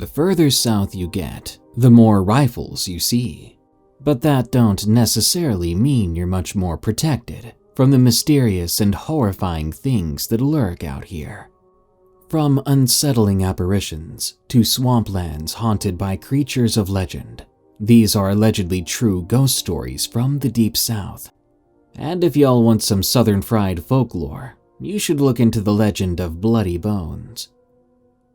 The further south you get, the more rifles you see. But that don't necessarily mean you're much more protected from the mysterious and horrifying things that lurk out here. From unsettling apparitions to swamplands haunted by creatures of legend, these are allegedly true ghost stories from the deep south. And if y'all want some southern fried folklore, you should look into the legend of Bloody Bones.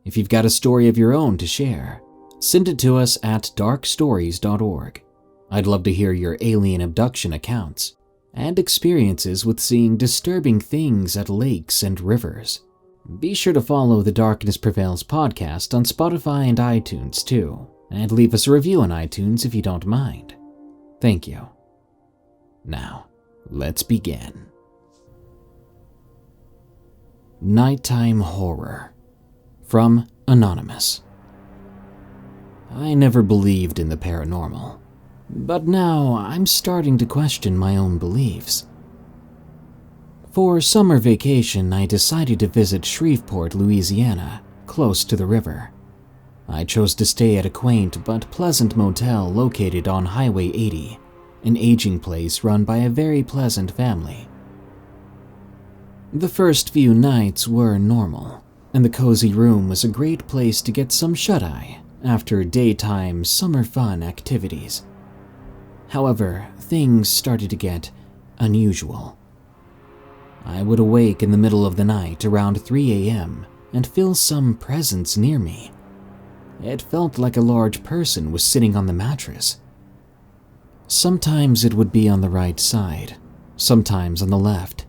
If you've got a story of your own to share, send it to us at darkstories.org. I'd love to hear your alien abduction accounts and experiences with seeing disturbing things at lakes and rivers. Be sure to follow the Darkness Prevails podcast on Spotify and iTunes too, and leave us a review on iTunes if you don't mind. Thank you. Now, let's begin. Nighttime Horror from Anonymous. I never believed in the paranormal, but now I'm starting to question my own beliefs. For summer vacation, I decided to visit Shreveport, Louisiana, close to the river. I chose to stay at a quaint but pleasant motel located on Highway 80, an aging place run by a very pleasant family. The first few nights were normal, and the cozy room was a great place to get some shut-eye after daytime summer fun activities. However, things started to get unusual. I would awake in the middle of the night around 3 a.m. and feel some presence near me. It felt like a large person was sitting on the mattress. Sometimes it would be on the right side, sometimes on the left,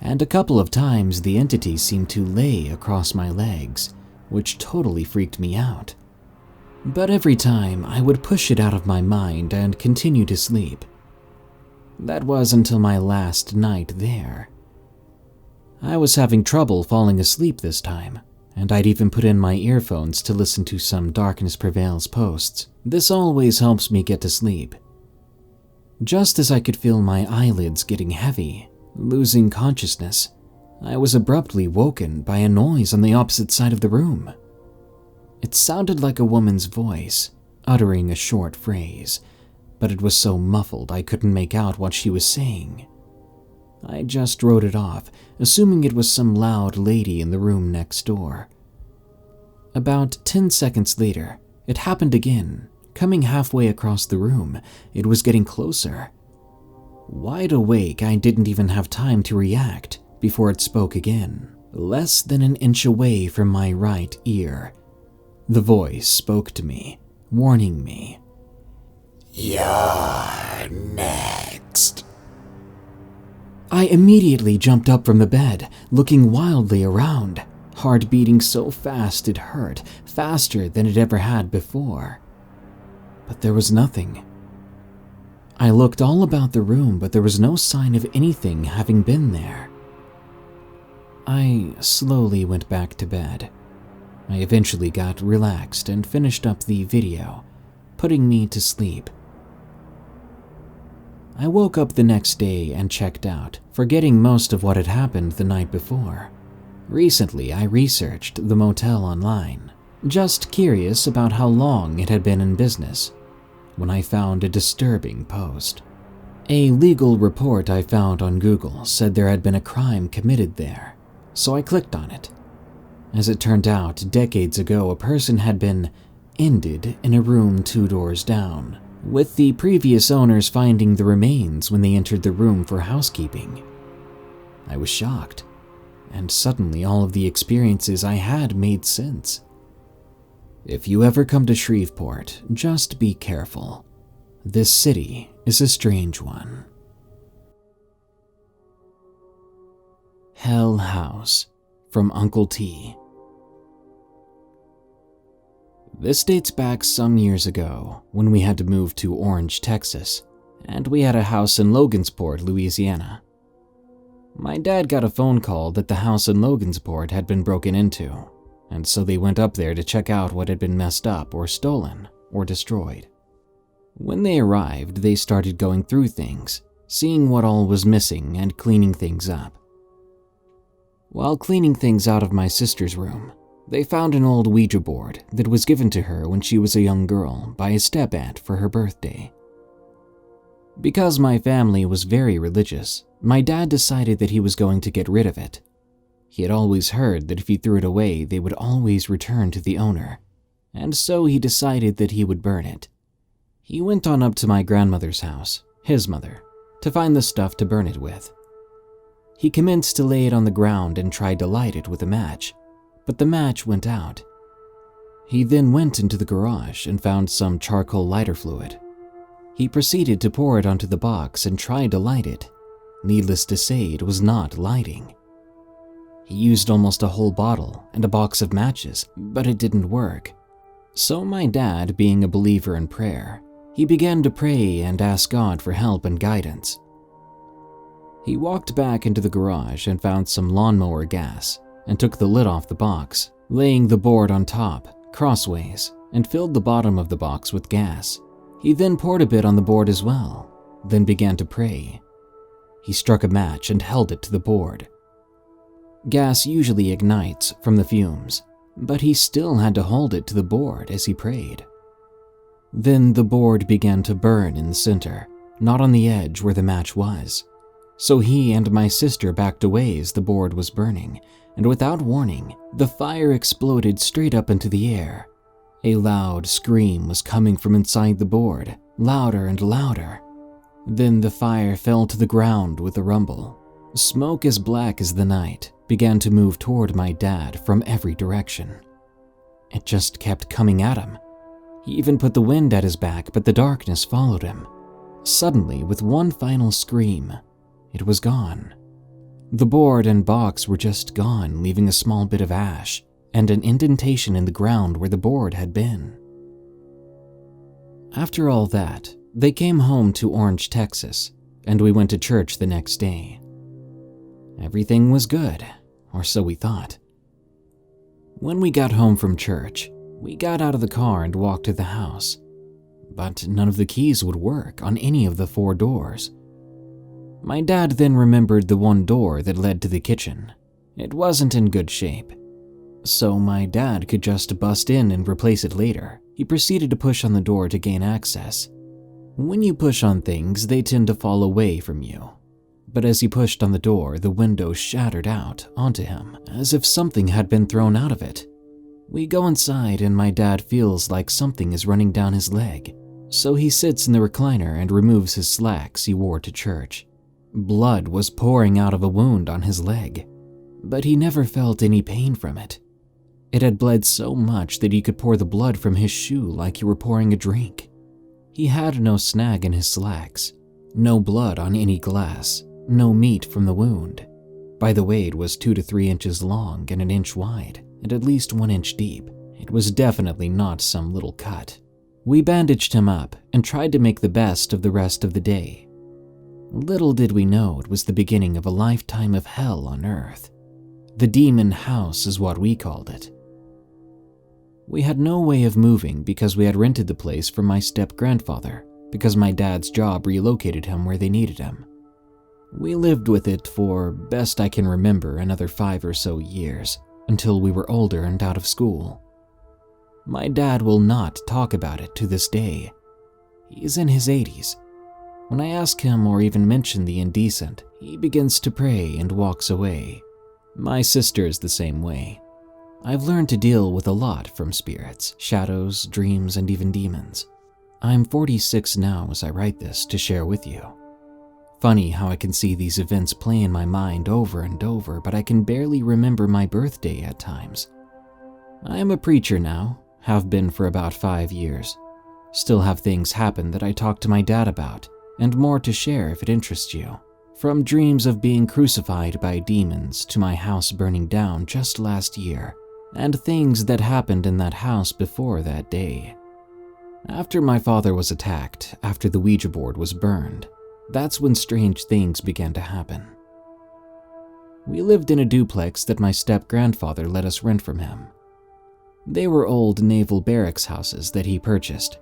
and a couple of times the entity seemed to lay across my legs, which totally freaked me out. But every time I would push it out of my mind and continue to sleep. That was until my last night there. I was having trouble falling asleep this time, and I'd even put in my earphones to listen to some Darkness Prevails posts. This always helps me get to sleep. Just as I could feel my eyelids getting heavy, losing consciousness, I was abruptly woken by a noise on the opposite side of the room. It sounded like a woman's voice, uttering a short phrase, but it was so muffled I couldn't make out what she was saying. I just wrote it off, assuming it was some loud lady in the room next door. About 10 seconds later, it happened again, coming halfway across the room. It was getting closer. Wide awake, I didn't even have time to react before it spoke again, less than an inch away from my right ear. The voice spoke to me, warning me. "You're next." I immediately jumped up from the bed, looking wildly around, heart beating so fast it hurt, faster than it ever had before. But there was nothing. I looked all about the room, but there was no sign of anything having been there. I slowly went back to bed. I eventually got relaxed and finished up the video, putting me to sleep. I woke up the next day and checked out, forgetting most of what had happened the night before. Recently, I researched the motel online, just curious about how long it had been in business, when I found a disturbing post. A legal report I found on Google said there had been a crime committed there, so I clicked on it. As it turned out, decades ago, a person had been ended in a room 2 doors down, with the previous owners finding the remains when they entered the room for housekeeping. I was shocked, and suddenly all of the experiences I had made sense. If you ever come to Shreveport, just be careful. This city is a strange one. Hell House from Uncle T. This dates back some years ago when we had to move to Orange, Texas, and we had a house in Logansport, Louisiana. My dad got a phone call that the house in Logansport had been broken into, and so they went up there to check out what had been messed up or stolen or destroyed. When they arrived, they started going through things, seeing what all was missing and cleaning things up. While cleaning things out of my sister's room, They found an old Ouija board that was given to her when she was a young girl by a step-aunt for her birthday. Because my family was very religious, my dad decided that he was going to get rid of it. He had always heard that if he threw it away, they would always return to the owner, and so he decided that he would burn it. He went on up to my grandmother's house, his mother, to find the stuff to burn it with. He commenced to lay it on the ground and tried to light it with a match, but the match went out. He then went into the garage and found some charcoal lighter fluid. He proceeded to pour it onto the box and tried to light it. Needless to say, it was not lighting. He used almost a whole bottle and a box of matches, but it didn't work. So my dad, being a believer in prayer, he began to pray and ask God for help and guidance. He walked back into the garage and found some lawnmower gas and took the lid off the box, laying the board on top, crossways, and filled the bottom of the box with gas. He then poured a bit on the board as well, then began to pray. He struck a match and held it to the board. Gas usually ignites from the fumes, but he still had to hold it to the board as he prayed. Then the board began to burn in the center, not on the edge where the match was. So he and my sister backed away as the board was burning, and without warning, the fire exploded straight up into the air. A loud scream was coming from inside the board, louder and louder. Then the fire fell to the ground with a rumble. Smoke as black as the night began to move toward my dad from every direction. It just kept coming at him. He even put the wind at his back, but the darkness followed him. Suddenly, with one final scream, it was gone. The board and box were just gone, leaving a small bit of ash and an indentation in the ground where the board had been. After all that, they came home to Orange, Texas, and we went to church the next day. Everything was good, or so we thought. When we got home from church, we got out of the car and walked to the house, but none of the keys would work on any of the 4 doors. My dad then remembered the one door that led to the kitchen. It wasn't in good shape, so my dad could just bust in and replace it later. He proceeded to push on the door to gain access. When you push on things, they tend to fall away from you. But as he pushed on the door, the window shattered out onto him, as if something had been thrown out of it. We go inside and my dad feels like something is running down his leg, so he sits in the recliner and removes his slacks he wore to church. Blood was pouring out of a wound on his leg, but he never felt any pain from it. It had bled so much that he could pour the blood from his shoe like you were pouring a drink. He had no snag in his slacks, no blood on any glass, no meat from the wound. By the way, it was 2 to 3 inches long and 1 inch wide, and at least 1 inch deep. It was definitely not some little cut. We bandaged him up and tried to make the best of the rest of the day. Little did we know it was the beginning of a lifetime of hell on earth. The demon house is what we called it. We had no way of moving because we had rented the place from my step-grandfather because my dad's job relocated him where they needed him. We lived with it for, best I can remember, another 5 or so years, until we were older and out of school. My dad will not talk about it to this day. He is in his 80s. When I ask him or even mention the indecent, he begins to pray and walks away. My sister is the same way. I've learned to deal with a lot from spirits, shadows, dreams, and even demons. I'm 46 now as I write this to share with you. Funny how I can see these events play in my mind over and over, but I can barely remember my birthday at times. I am a preacher now, have been for about 5 years. Still have things happen that I talk to my dad about, and more to share if it interests you. From dreams of being crucified by demons to my house burning down just last year, and things that happened in that house before that day. After my father was attacked, after the Ouija board was burned, that's when strange things began to happen. We lived in a duplex that my step-grandfather let us rent from him. They were old naval barracks houses that he purchased.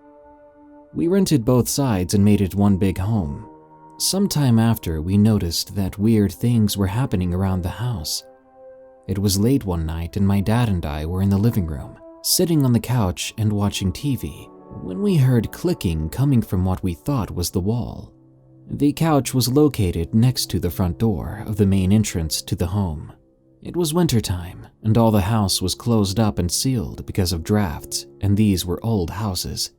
We rented both sides and made it one big home. Sometime after, we noticed that weird things were happening around the house. It was late one night and my dad and I were in the living room, sitting on the couch and watching TV, when we heard clicking coming from what we thought was the wall. The couch was located next to the front door of the main entrance to the home. It was wintertime, and all the house was closed up and sealed because of drafts, and these were old houses.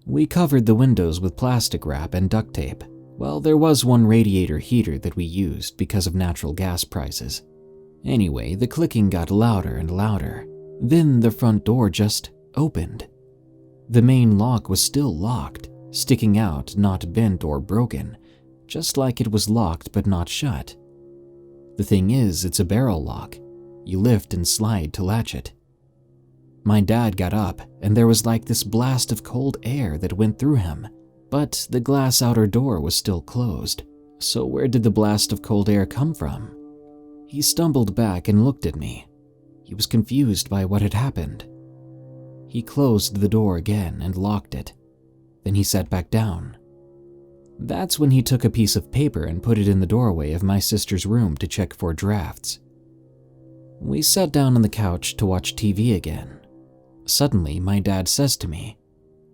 We covered the windows with plastic wrap and duct tape. Well, there was one radiator heater that we used because of natural gas prices. Anyway, the clicking got louder and louder. Then the front door just opened. The main lock was still locked, sticking out, not bent or broken, just like it was locked but not shut. The thing is, it's a barrel lock. You lift and slide to latch it. My dad got up, and there was like this blast of cold air that went through him, but the glass outer door was still closed. So where did the blast of cold air come from? He stumbled back and looked at me. He was confused by what had happened. He closed the door again and locked it. Then he sat back down. That's when he took a piece of paper and put it in the doorway of my sister's room to check for drafts. We sat down on the couch to watch TV again. Suddenly, my dad says to me,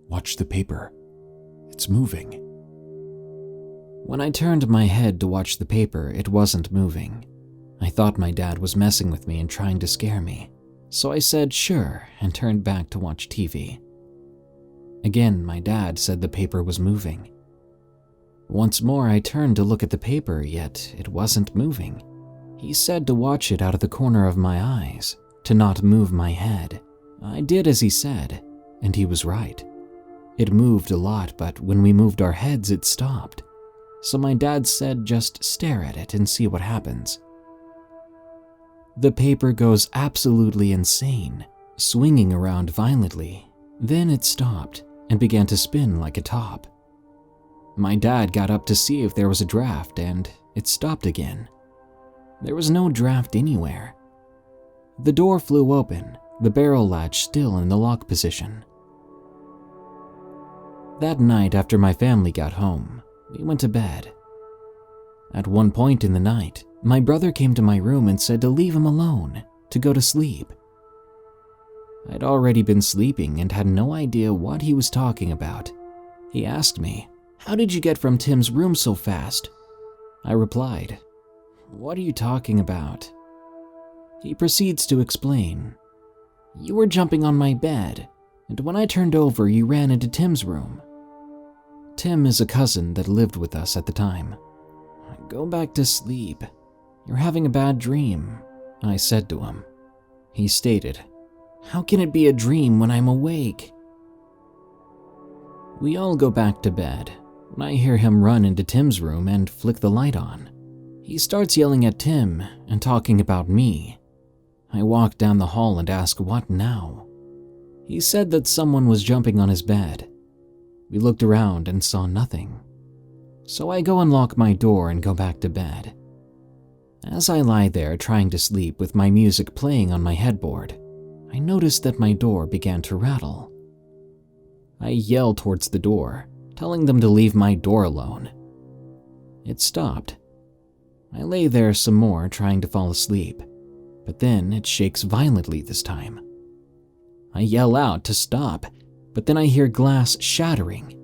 "Watch the paper. It's moving." When I turned my head to watch the paper, it wasn't moving. I thought my dad was messing with me and trying to scare me, so I said sure and turned back to watch TV. Again, my dad said the paper was moving. Once more, I turned to look at the paper, yet it wasn't moving. He said to watch it out of the corner of my eyes, to not move my head. I did as he said, and he was right. It moved a lot, but when we moved our heads, it stopped. So my dad said just stare at it and see what happens. The paper goes absolutely insane, swinging around violently. Then it stopped and began to spin like a top. My dad got up to see if there was a draft, and it stopped again. There was no draft anywhere. The door flew open, the barrel latch still in the lock position. That night after my family got home, we went to bed. At one point in the night, my brother came to my room and said to leave him alone, to go to sleep. I'd already been sleeping and had no idea what he was talking about. He asked me, "How did you get from Tim's room so fast?" I replied, "What are you talking about?" He proceeds to explain, "You were jumping on my bed, and when I turned over, you ran into Tim's room." Tim is a cousin that lived with us at the time. "Go back to sleep. You're having a bad dream," I said to him. He stated, "How can it be a dream when I'm awake?" We all go back to bed when I hear him run into Tim's room and flick the light on. He starts yelling at Tim and talking about me. I walk down the hall and ask what now. He said that someone was jumping on his bed. We looked around and saw nothing. So I go and lock my door and go back to bed. As I lie there trying to sleep with my music playing on my headboard, I noticed that my door began to rattle. I yelled towards the door, telling them to leave my door alone. It stopped. I lay there some more trying to fall asleep, but then it shakes violently this time. I yell out to stop, but then I hear glass shattering.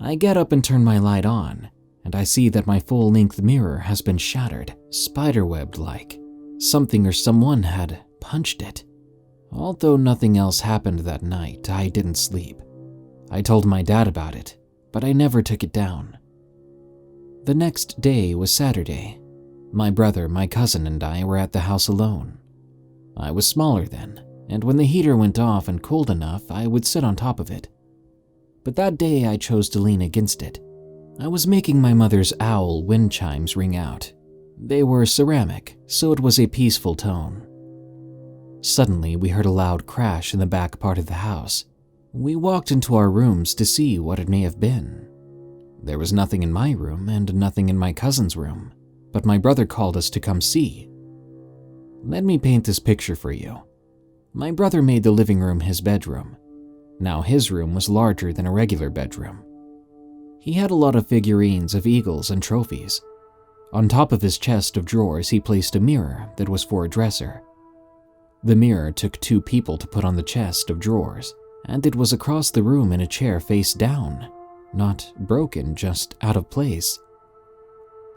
I get up and turn my light on, and I see that my full-length mirror has been shattered, spiderwebbed-like. Something or someone had punched it. Although nothing else happened that night, I didn't sleep. I told my dad about it, but I never took it down. The next day was Saturday. My brother, my cousin, and I were at the house alone. I was smaller then, and when the heater went off and cooled enough, I would sit on top of it. But that day I chose to lean against it. I was making my mother's owl wind chimes ring out. They were ceramic, so it was a peaceful tone. Suddenly, we heard a loud crash in the back part of the house. We walked into our rooms to see what it may have been. There was nothing in my room and nothing in my cousin's room, but my brother called us to come see. Let me paint this picture for you. My brother made the living room his bedroom. Now his room was larger than a regular bedroom. He had a lot of figurines of eagles and trophies. On top of his chest of drawers, he placed a mirror that was for a dresser. The mirror took 2 people to put on the chest of drawers, and it was across the room in a chair face down, not broken, just out of place.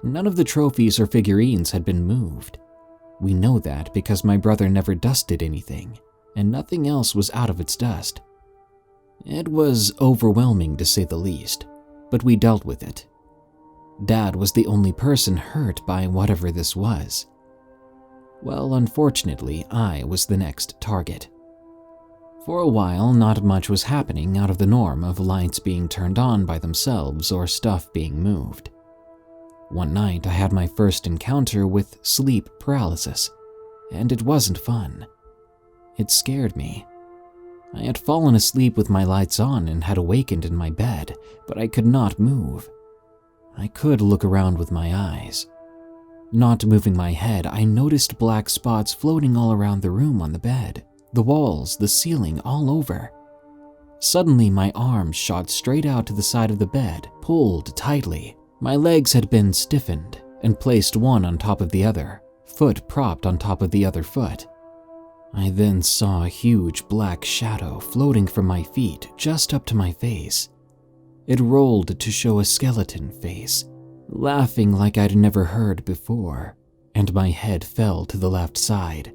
None of the trophies or figurines had been moved. We know that because my brother never dusted anything, and nothing else was out of its dust. It was overwhelming to say the least, but we dealt with it. Dad was the only person hurt by whatever this was. Well, unfortunately, I was the next target. For a while, not much was happening out of the norm of lights being turned on by themselves or stuff being moved. One night, I had my first encounter with sleep paralysis, and it wasn't fun. It scared me. I had fallen asleep with my lights on and had awakened in my bed, but I could not move. I could look around with my eyes. Not moving my head, I noticed black spots floating all around the room on the bed, the walls, the ceiling, all over. Suddenly, my arms shot straight out to the side of the bed, pulled tightly. My legs had been stiffened and placed one on top of the other, foot propped on top of the other foot. I then saw a huge black shadow floating from my feet just up to my face. It rolled to show a skeleton face, laughing like I'd never heard before, and my head fell to the left side.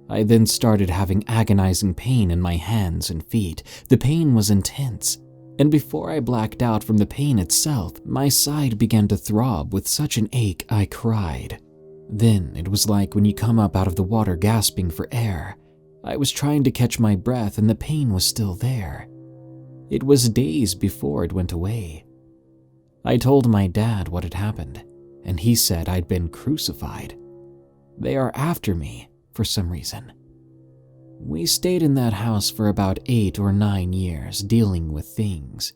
I then started having agonizing pain in my hands and feet. The pain was intense, and before I blacked out from the pain itself, my side began to throb with such an ache I cried. Then it was like when you come up out of the water gasping for air. I was trying to catch my breath and the pain was still there. It was days before it went away. I told my dad what had happened, and he said I'd been crucified. They are after me for some reason. We stayed in that house for about 8 or 9 years, dealing with things.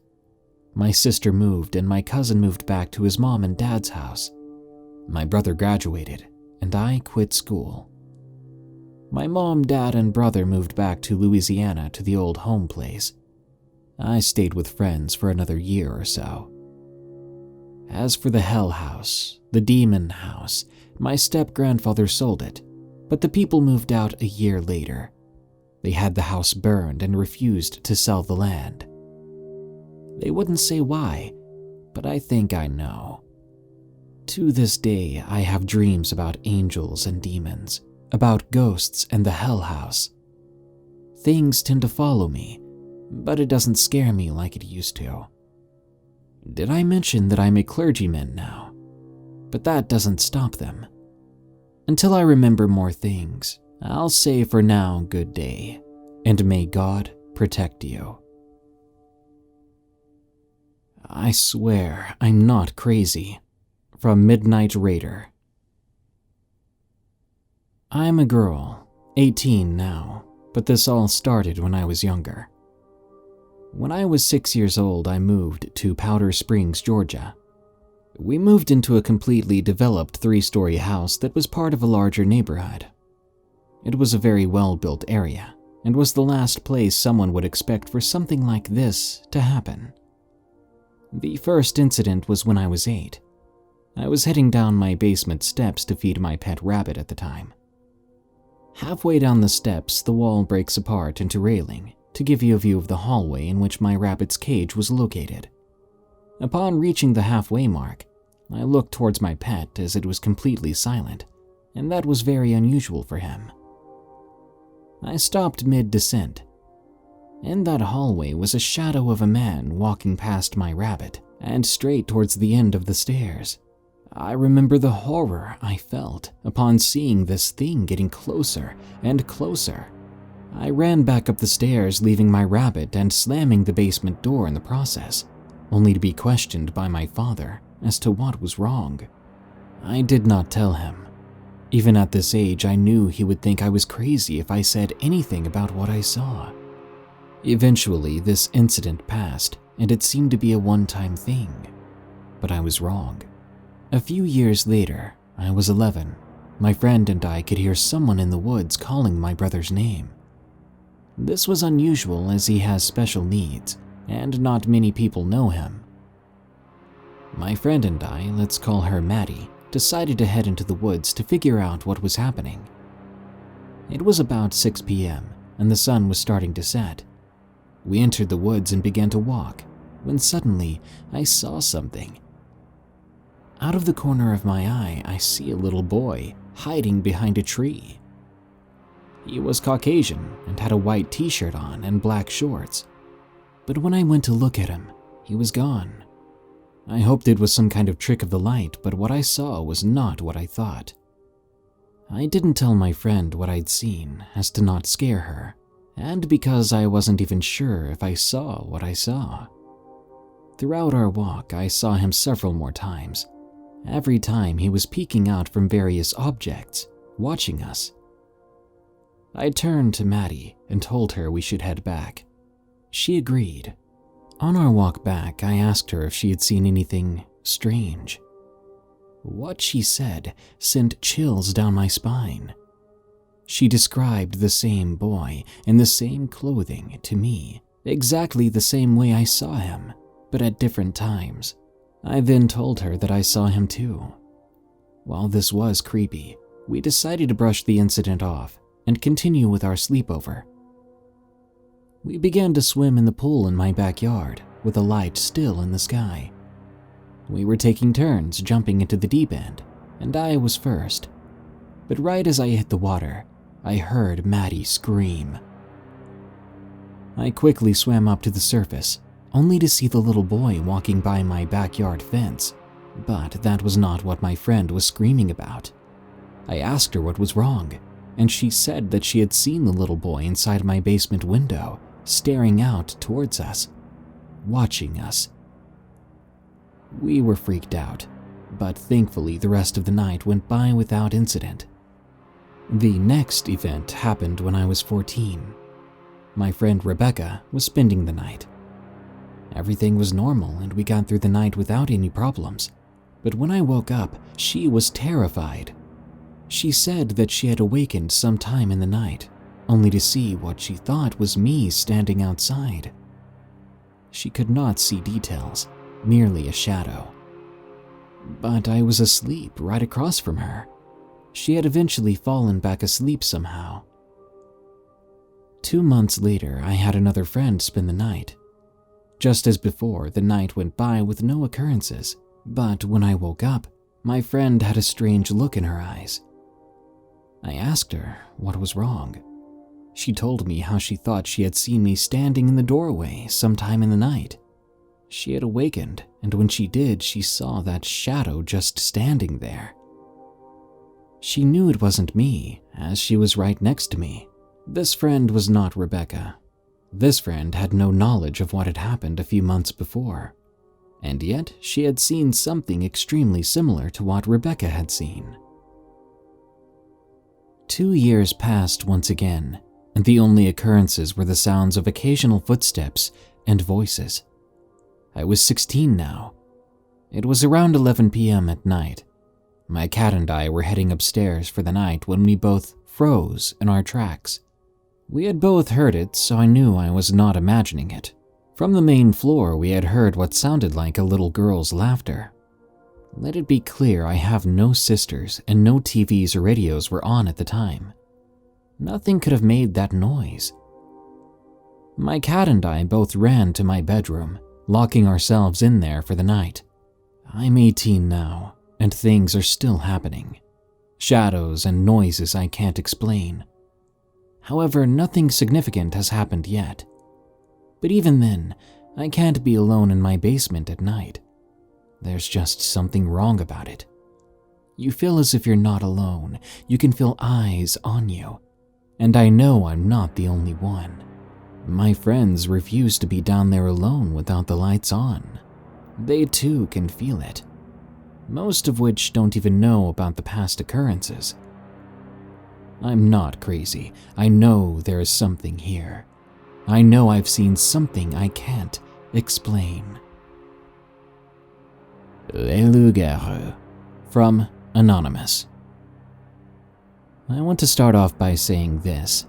My sister moved and my cousin moved back to his mom and dad's house. My brother graduated, and I quit school. My mom, dad, and brother moved back to Louisiana to the old home place. I stayed with friends for another year or so. As for the hell house, the demon house, my step-grandfather sold it, but the people moved out a year later. They had the house burned and refused to sell the land. They wouldn't say why, but I think I know. To this day, I have dreams about angels and demons, about ghosts and the hell house. Things tend to follow me, but it doesn't scare me like it used to. Did I mention that I'm a clergyman now? But that doesn't stop them. Until I remember more things, I'll say for now good day, and may God protect you. I swear I'm not crazy. From MidnightRaider. I'm a girl, 18 now, but this all started when I was younger. When I was 6 years old, I moved to Powder Springs, Georgia. We moved into a completely developed 3-story house that was part of a larger neighborhood. It was a very well-built area, and was the last place someone would expect for something like this to happen. The first incident was when I was 8. I was heading down my basement steps to feed my pet rabbit at the time. Halfway down the steps, the wall breaks apart into railing to give you a view of the hallway in which my rabbit's cage was located. Upon reaching the halfway mark, I looked towards my pet as it was completely silent, and that was very unusual for him. I stopped mid-descent. In that hallway was a shadow of a man walking past my rabbit and straight towards the end of the stairs. I remember the horror I felt upon seeing this thing getting closer and closer. I ran back up the stairs, leaving my rabbit and slamming the basement door in the process, only to be questioned by my father as to what was wrong. I did not tell him. Even at this age, I knew he would think I was crazy if I said anything about what I saw. Eventually, this incident passed, and it seemed to be a one-time thing. But I was wrong. A few years later, I was 11. My friend and I could hear someone in the woods calling my brother's name. This was unusual as he has special needs, and not many people know him. My friend and I, let's call her Maddie, decided to head into the woods to figure out what was happening. It was about 6 p.m. and the sun was starting to set. We entered the woods and began to walk, when suddenly I saw something. Out of the corner of my eye, I see a little boy hiding behind a tree. He was Caucasian and had a white t-shirt on and black shorts. But when I went to look at him, he was gone. I hoped it was some kind of trick of the light, but what I saw was not what I thought. I didn't tell my friend what I'd seen, as to not scare her, and because I wasn't even sure if I saw what I saw. Throughout our walk, I saw him several more times. Every time he was peeking out from various objects, watching us. I turned to Maddie and told her we should head back. She agreed. On our walk back, I asked her if she had seen anything strange. What she said sent chills down my spine. She described the same boy in the same clothing to me, exactly the same way I saw him, but at different times. I then told her that I saw him too. While this was creepy, we decided to brush the incident off and continue with our sleepover. We began to swim in the pool in my backyard with the light still in the sky. We were taking turns jumping into the deep end, and I was first. But right as I hit the water, I heard Maddie scream. I quickly swam up to the surface, only to see the little boy walking by my backyard fence, but that was not what my friend was screaming about. I asked her what was wrong, and she said that she had seen the little boy inside my basement window, staring out towards us, watching us. We were freaked out, but thankfully the rest of the night went by without incident. The next event happened when I was 14. My friend Rebecca was spending the night. Everything was normal and we got through the night without any problems, but when I woke up, she was terrified. She said that she had awakened sometime in the night, only to see what she thought was me standing outside. She could not see details, merely a shadow. But I was asleep right across from her. She had eventually fallen back asleep somehow. 2 months later, I had another friend spend the night. Just as before, the night went by with no occurrences, but when I woke up, my friend had a strange look in her eyes. I asked her what was wrong. She told me how she thought she had seen me standing in the doorway sometime in the night. She had awakened, and when she did, she saw that shadow just standing there. She knew it wasn't me, as she was right next to me. This friend was not Rebecca. This friend had no knowledge of what had happened a few months before, and yet she had seen something extremely similar to what Rebecca had seen. 2 years passed once again, and the only occurrences were the sounds of occasional footsteps and voices. I was 16 now. It was around 11 p.m. at night. My cat and I were heading upstairs for the night when we both froze in our tracks. We had both heard it, so I knew I was not imagining it. From the main floor, we had heard what sounded like a little girl's laughter. Let it be clear, I have no sisters and no TVs or radios were on at the time. Nothing could have made that noise. My cat and I both ran to my bedroom, locking ourselves in there for the night. I'm 18 now, and things are still happening. Shadows and noises I can't explain. However, nothing significant has happened yet. But even then, I can't be alone in my basement at night. There's just something wrong about it. You feel as if you're not alone. You can feel eyes on you. And I know I'm not the only one. My friends refuse to be down there alone without the lights on. They too can feel it. Most of which don't even know about the past occurrences. I'm not crazy. I know there is something here. I know I've seen something I can't explain. Loup Garou, from Anonymous. I want to start off by saying this.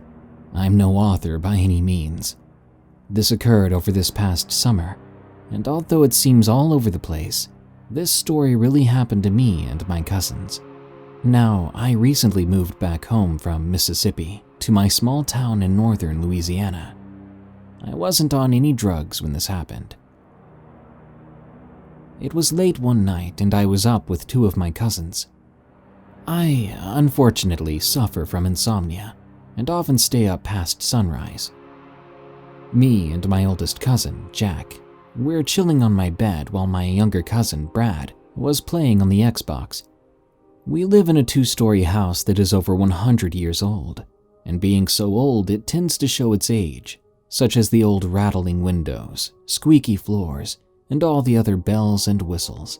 I'm no author by any means. This occurred over this past summer, and although it seems all over the place, This story really happened to me and my cousins. Now, I recently moved back home from Mississippi to my small town in northern Louisiana. I wasn't on any drugs when this happened. It was late one night and I was up with two of my cousins. I, unfortunately, suffer from insomnia and often stay up past sunrise. Me and my oldest cousin, Jack, were chilling on my bed while my younger cousin, Brad, was playing on the Xbox. We live in a 2-story house that is over 100 years old, and being so old it tends to show its age, such as the old rattling windows, squeaky floors, and all the other bells and whistles.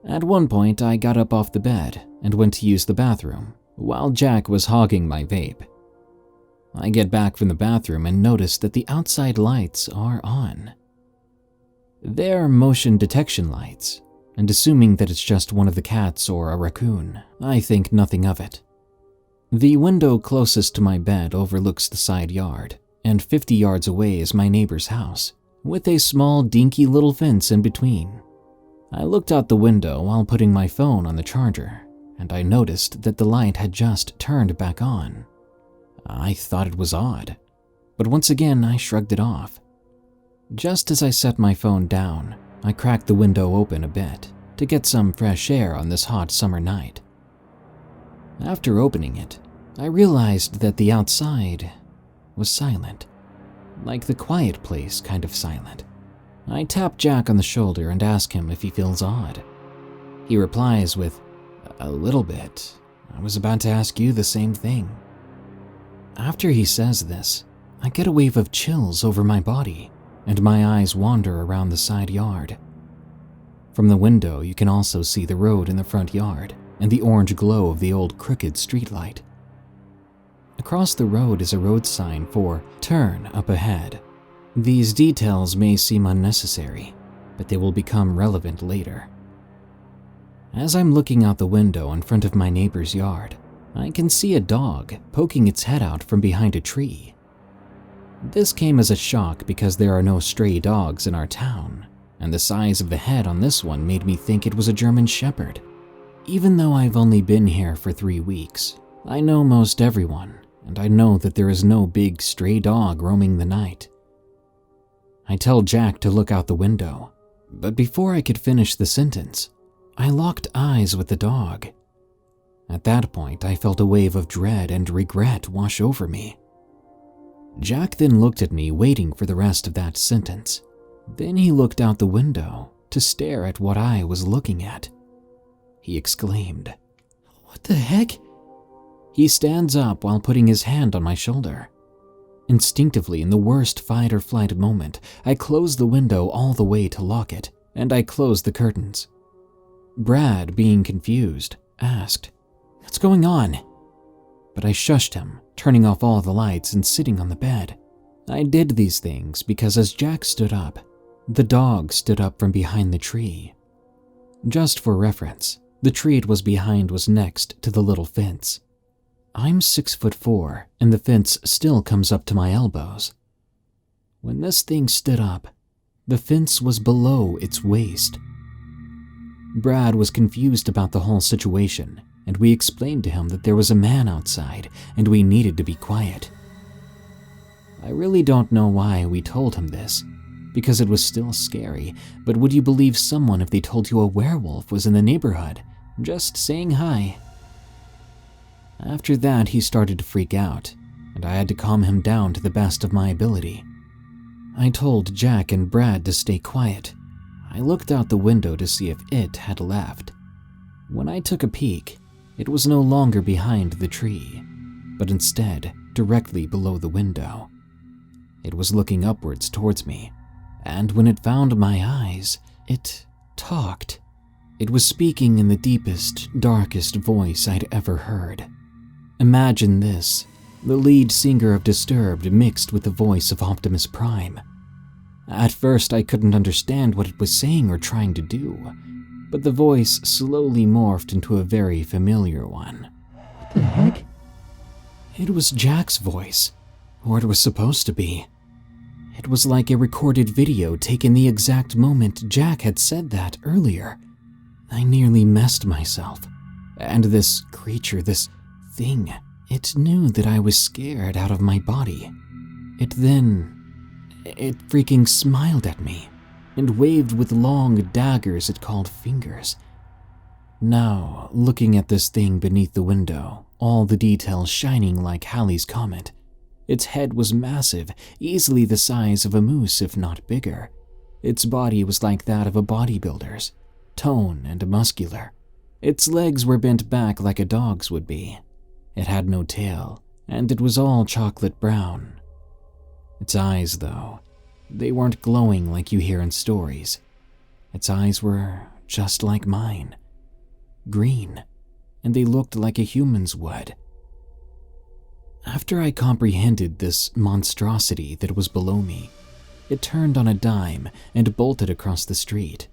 At one point, I got up off the bed and went to use the bathroom, while Jack was hogging my vape. I get back from the bathroom and notice that the outside lights are on. They're motion detection lights, and assuming that it's just one of the cats or a raccoon, I think nothing of it. The window closest to my bed overlooks the side yard, and 50 yards away is my neighbor's house, with a small dinky little fence in between. I looked out the window while putting my phone on the charger, and I noticed that the light had just turned back on. I thought it was odd, but once again I shrugged it off. Just as I set my phone down, I cracked the window open a bit to get some fresh air on this hot summer night. After opening it, I realized that the outside was silent, like the quiet place kind of silent. I tap Jack on the shoulder and ask him if he feels odd. He replies with, "A little bit. I was about to ask you the same thing." After he says this, I get a wave of chills over my body, and my eyes wander around the side yard. From the window, you can also see the road in the front yard and the orange glow of the old crooked streetlight. Across the road is a road sign for "Turn up ahead." These details may seem unnecessary, but they will become relevant later. As I'm looking out the window in front of my neighbor's yard, I can see a dog poking its head out from behind a tree. This came as a shock because there are no stray dogs in our town, and the size of the head on this one made me think it was a German Shepherd. Even though I've only been here for 3 weeks, I know most everyone, and I know that there is no big stray dog roaming the night. I tell Jack to look out the window, but before I could finish the sentence, I locked eyes with the dog. At that point, I felt a wave of dread and regret wash over me. Jack then looked at me, waiting for the rest of that sentence. Then he looked out the window to stare at what I was looking at. He exclaimed, "What the heck?" He stands up while putting his hand on my shoulder. Instinctively, in the worst fight or flight moment, I close the window all the way to lock it, and I close the curtains. Brad, being confused, asked, "What's going on?" But I shushed him, turning off all the lights and sitting on the bed. I did these things because as Jack stood up, the dog stood up from behind the tree. Just for reference, the tree it was behind was next to the little fence. I'm 6'4", and the fence still comes up to my elbows. When this thing stood up, the fence was below its waist. Brad was confused about the whole situation, and we explained to him that there was a man outside and we needed to be quiet. I really don't know why we told him this, because it was still scary, but would you believe someone if they told you a werewolf was in the neighborhood, just saying hi? After that, he started to freak out, and I had to calm him down to the best of my ability. I told Jack and Brad to stay quiet. I looked out the window to see if it had left. When I took a peek, it was no longer behind the tree, but instead directly below the window. It was looking upwards towards me, and when it found my eyes, it talked. It was speaking in the deepest, darkest voice I'd ever heard. Imagine this, the lead singer of Disturbed mixed with the voice of Optimus Prime. At first, I couldn't understand what it was saying or trying to do, but the voice slowly morphed into a very familiar one. What the heck? It was Jack's voice, or it was supposed to be. It was like a recorded video taken the exact moment Jack had said that earlier. I nearly messed myself. And this creature, this thing, it knew that I was scared out of my body. It freaking smiled at me and waved with long daggers it called fingers. Now, looking at this thing beneath the window, all the details shining like Halley's Comet, its head was massive, easily the size of a moose if not bigger. Its body was like that of a bodybuilder's, toned and muscular. Its legs were bent back like a dog's would be. It had no tail, and it was all chocolate brown. Its eyes, though, they weren't glowing like you hear in stories. Its eyes were just like mine. Green, and they looked like a human's would. After I comprehended this monstrosity that was below me, it turned on a dime and bolted across the street.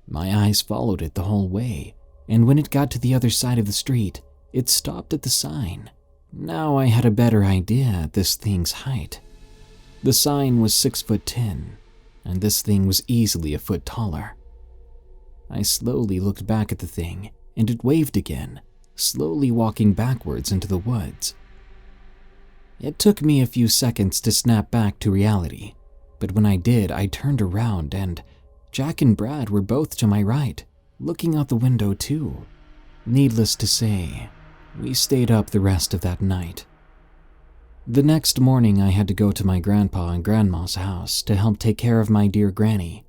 My eyes followed it the whole way, and when it got to the other side of the street, it stopped at the sign. Now I had a better idea at this thing's height. The sign was 6'10", and this thing was easily a foot taller. I slowly looked back at the thing, and it waved again, slowly walking backwards into the woods. It took me a few seconds to snap back to reality, but when I did, I turned around and Jack and Brad were both to my right, looking out the window too. Needless to say, we stayed up the rest of that night. The next morning I had to go to my grandpa and grandma's house to help take care of my dear granny.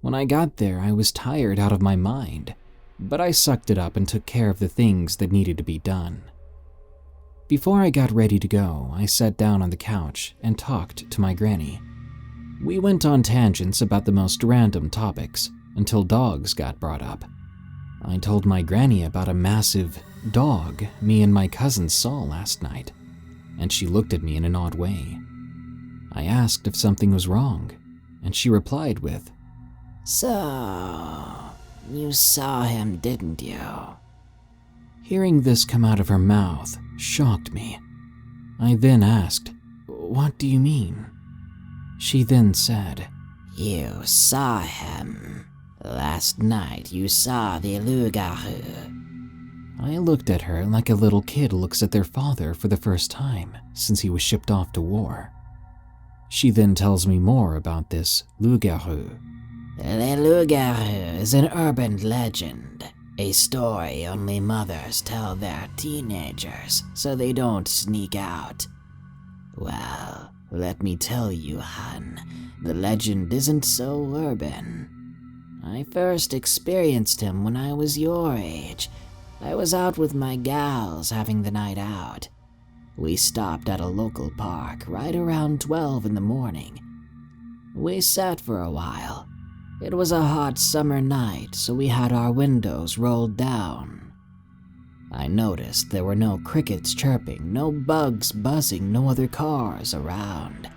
When I got there, I was tired out of my mind, but I sucked it up and took care of the things that needed to be done. Before I got ready to go, I sat down on the couch and talked to my granny. We went on tangents about the most random topics until dogs got brought up. I told my granny about a massive dog me and my cousin saw last night, and she looked at me in an odd way. I asked if something was wrong, and she replied with, "So, you saw him, didn't you?" Hearing this come out of her mouth shocked me. I then asked, "What do you mean?" She then said, "You saw him. Last night you saw the Loup Garou." I looked at her like a little kid looks at their father for the first time since he was shipped off to war. She then tells me more about this Loup Garou. The Loup Garou is an urban legend, a story only mothers tell their teenagers so they don't sneak out. Well, let me tell you, hun, the legend isn't so urban. I first experienced him when I was your age. I was out with my gals having the night out. We stopped at a local park right around 12 in the morning. We sat for a while. It was a hot summer night, so we had our windows rolled down. I noticed there were no crickets chirping, no bugs buzzing, no other cars around.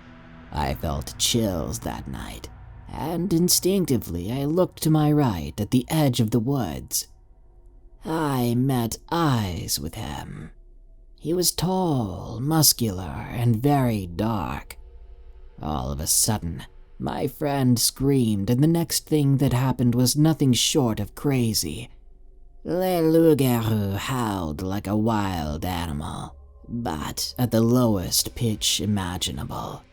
I felt chills that night, and instinctively I looked to my right at the edge of the woods. I met eyes with him. He was tall, muscular, and very dark. All of a sudden, my friend screamed, and the next thing that happened was nothing short of crazy. Le Loup Garou howled like a wild animal, but at the lowest pitch imaginable.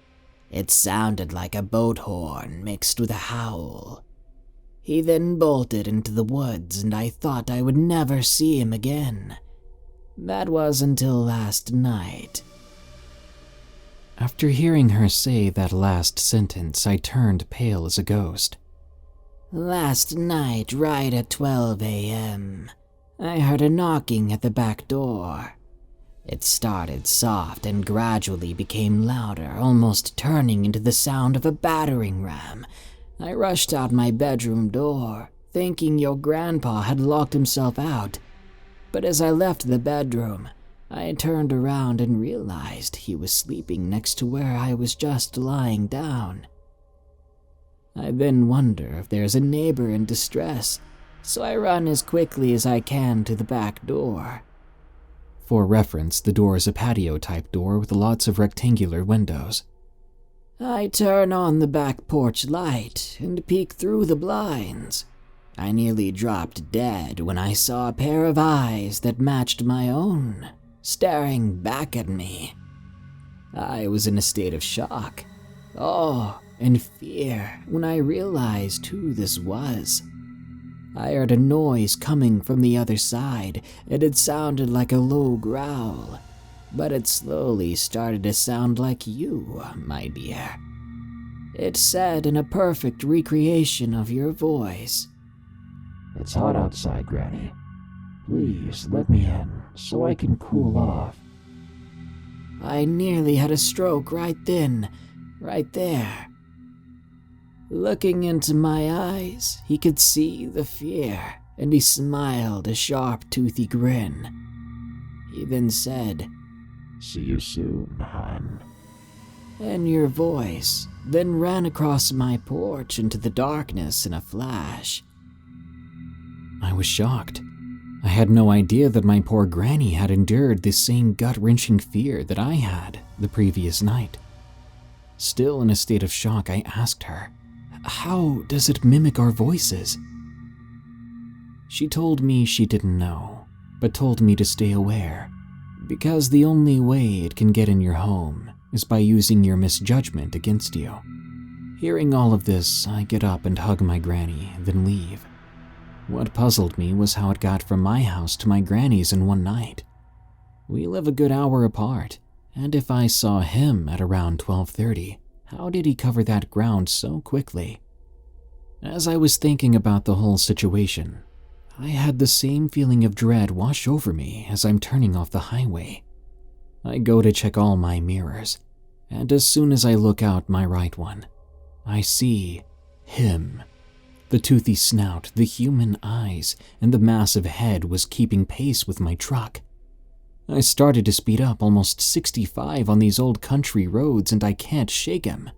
It sounded like a boat horn mixed with a howl. He then bolted into the woods, and I thought I would never see him again. That was until last night. After hearing her say that last sentence, I turned pale as a ghost. Last night, right at 12 a.m., I heard a knocking at the back door. It started soft and gradually became louder, almost turning into the sound of a battering ram. I rushed out my bedroom door, thinking your grandpa had locked himself out. But as I left the bedroom, I turned around and realized he was sleeping next to where I was just lying down. I then wonder if there's a neighbor in distress, so I run as quickly as I can to the back door. For reference, the door is a patio-type door with lots of rectangular windows. I turn on the back porch light and peek through the blinds. I nearly dropped dead when I saw a pair of eyes that matched my own, staring back at me. I was in a state of shock, awe, and fear when I realized who this was. I heard a noise coming from the other side, and it sounded like a low growl, but it slowly started to sound like you, my dear. It said in a perfect recreation of your voice, "It's hot outside, Granny. Please let me in so I can cool off." I nearly had a stroke right then, right there. Looking into my eyes, he could see the fear, and he smiled a sharp, toothy grin. He then said, "See you soon, hon." And your voice then ran across my porch into the darkness in a flash. I was shocked. I had no idea that my poor granny had endured the same gut-wrenching fear that I had the previous night. Still in a state of shock, I asked her, "How does it mimic our voices?" She told me she didn't know, but told me to stay aware, because the only way it can get in your home is by using your misjudgment against you. Hearing all of this, I get up and hug my granny, then leave. What puzzled me was how it got from my house to my granny's in one night. We live a good hour apart, and if I saw him at around 12:30, how did he cover that ground so quickly? As I was thinking about the whole situation, I had the same feeling of dread wash over me as I'm turning off the highway. I go to check all my mirrors, and as soon as I look out my right one, I see him. The toothy snout, the human eyes, and the massive head was keeping pace with my truck. I started to speed up, almost 65 on these old country roads, and I can't shake him.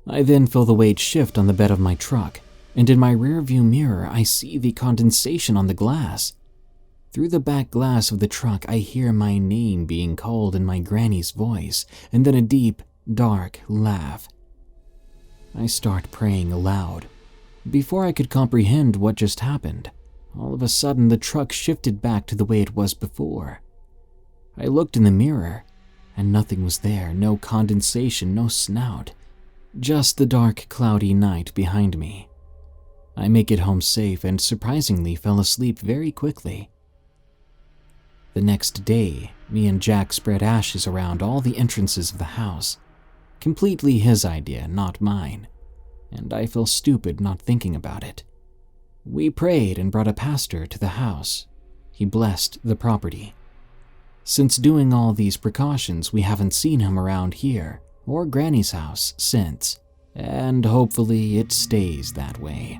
I then feel the weight shift on the bed of my truck, and in my rearview mirror I see the condensation on the glass. Through the back glass of the truck I hear my name being called in my granny's voice, and then a deep, dark laugh. I start praying aloud. Before I could comprehend what just happened, all of a sudden the truck shifted back to the way it was before. I looked in the mirror, and nothing was there, no condensation, no snout, just the dark, cloudy night behind me. I make it home safe and surprisingly fell asleep very quickly. The next day, me and Jack spread ashes around all the entrances of the house. Completely his idea, not mine, and I feel stupid not thinking about it. We prayed and brought a pastor to the house. He blessed the property. Since doing all these precautions, we haven't seen him around here or Granny's house since, and hopefully it stays that way.